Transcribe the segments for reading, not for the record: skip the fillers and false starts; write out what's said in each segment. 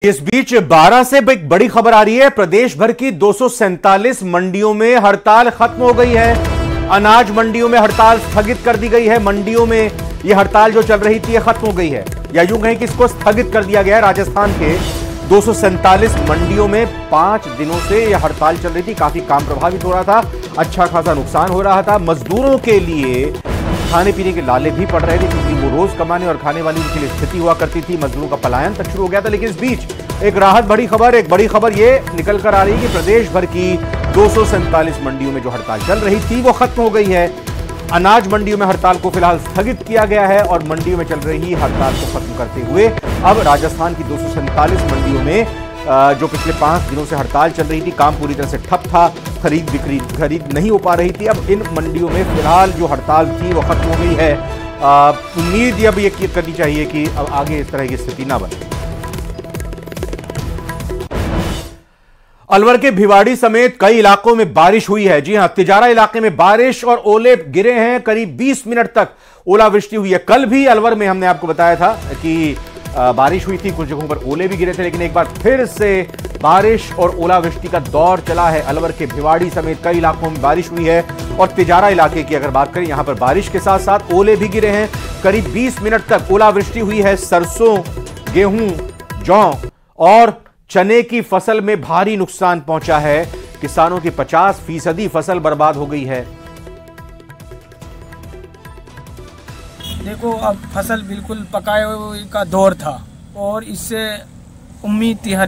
इस बीच 12 से एक बड़ी खबर आ रही है। प्रदेश भर की 247 मंडियों में हड़ताल खत्म हो गई है। अनाज मंडियों में हड़ताल स्थगित कर दी गई है। मंडियों में यह हड़ताल जो चल रही थी यह खत्म हो गई है, या यूं कहें कि इसको स्थगित कर दिया गया है। राजस्थान के 247 मंडियों में 5 दिनों से यह हड़ताल चल रही थी। काफी काम प्रभावित हो रहा था, अच्छा खासा नुकसान हो रहा था। मजदूरों के लिए खाने पीने के लाले भी पड़ रहे थे, क्योंकि वो रोज कमाने और खाने वाली उनके लिए स्थिति हुआ करती थी। मजदूरों का पलायन तक शुरू हो गया था। लेकिन इस बीच एक राहत बड़ी खबर ये निकल कर आ रही है कि प्रदेश भर की 247 मंडियों में जो हड़ताल चल रही थी वो खत्म हो गई है। अनाज मंडियों में हड़ताल को फिलहाल स्थगित किया गया है और मंडियों में चल रही हड़ताल को खत्म करते हुए अब राजस्थान की 247 मंडियों में जो पिछले 5 दिनों से हड़ताल चल रही थी, काम पूरी तरह से ठप था, खरीद नहीं हो पा रही थी। अब इन मंडियों में फिलहाल जो हड़ताल थी वो खत्म हो गई है। उम्मीद अब ये करनी चाहिए कि अब आगे इस तरह की स्थिति ना बने। अलवर के भिवाड़ी समेत कई इलाकों में बारिश हुई है। जी हां, तिजारा इलाके में बारिश और ओले गिरे हैं। करीब 20 मिनट तक ओलावृष्टि हुई है। कल भी अलवर में हमने आपको बताया था कि बारिश हुई थी, कुछ जगहों पर ओले भी गिरे थे। लेकिन एक बार फिर से बारिश और ओलावृष्टि का दौर चला है। अलवर के भिवाड़ी समेत कई इलाकों में बारिश हुई है और तिजारा इलाके की अगर बात करें, यहां पर बारिश के साथ साथ ओले भी गिरे हैं। करीब 20 मिनट तक ओलावृष्टि हुई है। सरसों, गेहूं, जौ और चने की फसल में भारी नुकसान पहुंचा है। किसानों की 50% फसल बर्बाद हो गई है। देखो, अब फसल बिल्कुल पकाए हुए का दौर था और इससे उम्मीद थी हर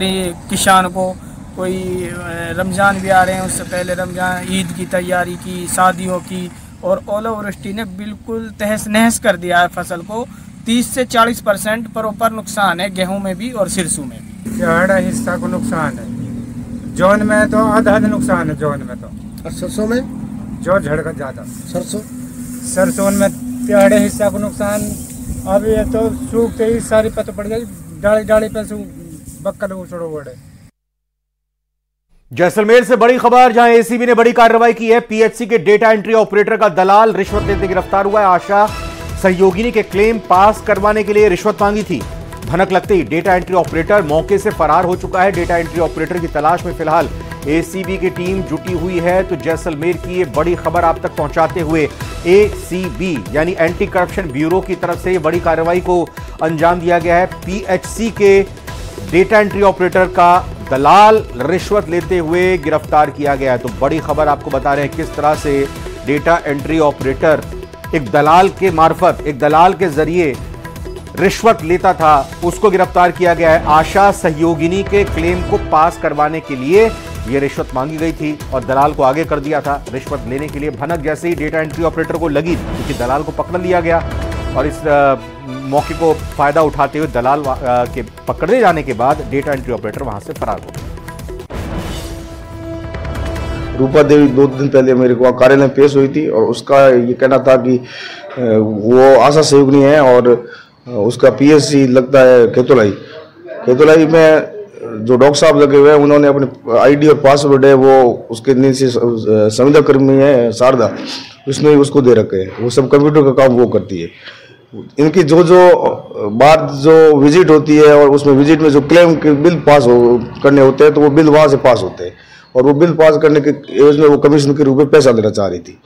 किसान को। कोई रमज़ान भी आ रहे हैं, उससे पहले रमज़ान, ईद की तैयारी की, शादियों की, और ओलावृष्टि ने बिल्कुल तहस नहस कर दिया है फसल को। 30 से 40% प्रॉपर नुकसान है, गेहूं में भी और सिरसों में भी। बड़ा हिस्सा को नुकसान है। जौन में तो आधा नुकसान है, जौन में तो। और सरसों में जो झड़का ज्यादा। सरसों में तिहाड़े हिस्सा को नुकसान। अब ये तो सूखते ही सारी पत्त पड़ गई, डाली पे बक्कल उछड़ो बड़े। जैसलमेर से बड़ी खबर, जहां एसीबी ने बड़ी कार्रवाई की है। पीएचसी के डेटा एंट्री ऑपरेटर का दलाल रिश्वत लेते गिरफ्तार हुआ है। आशा सहयोगिनी के क्लेम पास करवाने के लिए रिश्वत मांगी थी। भनक लगते ही डेटा एंट्री ऑपरेटर मौके से फरार हो चुका है। डेटा एंट्री ऑपरेटर की तलाश में फिलहाल एसीबी की टीम जुटी हुई है। तो जैसलमेर की ये बड़ी खबर आप तक पहुंचाते हुए एसीबी यानी एंटी करप्शन ब्यूरो की तरफ से ये बड़ी कार्रवाई को अंजाम दिया गया है। पीएचसी के डेटा एंट्री ऑपरेटर का दलाल रिश्वत लेते हुए गिरफ्तार किया गया है। तो बड़ी खबर आपको बता रहे हैं किस तरह से डेटा एंट्री ऑपरेटर एक दलाल के मार्फत, एक दलाल के जरिए रिश्वत लेता था, उसको गिरफ्तार किया गया है। आशा सहयोगिनी के क्लेम को पास करवाने के लिए यह रिश्वत मांगी गई थी और दलाल को आगे कर दिया था रिश्वत लेने के लिए। भनक जैसे ही डेटा एंट्री ऑपरेटर को लगी, क्योंकि दलाल को पकड़ लिया गया और इस मौके को फायदा उठाते हुए दलाल के पकड़े जाने के बाद डेटा एंट्री ऑपरेटर वहां से फरार हो गया। रूपा देवी 2 दिन पहले मेरे को कार्यालय में पेश हुई थी और उसका ये कहना था कि वो आशा सहयोगिनी है और उसका पीएचसी लगता है खेतोलाई में जो डॉक्टर साहब लगे हुए हैं, उन्होंने अपने आईडी और पासवर्ड है वो उसके नीचे संविदा कर्मी है शारदा, उसमें उसको दे रखे हैं। वो सब कंप्यूटर का काम वो करती है। इनकी जो बात जो विजिट होती है और उसमें विजिट में जो क्लेम के बिल पास करने होते हैं, तो वो बिल वहाँ से पास होते हैं और वो बिल पास करने के एवज में वो कमीशन के रूप में पैसा देना चाह रही थी।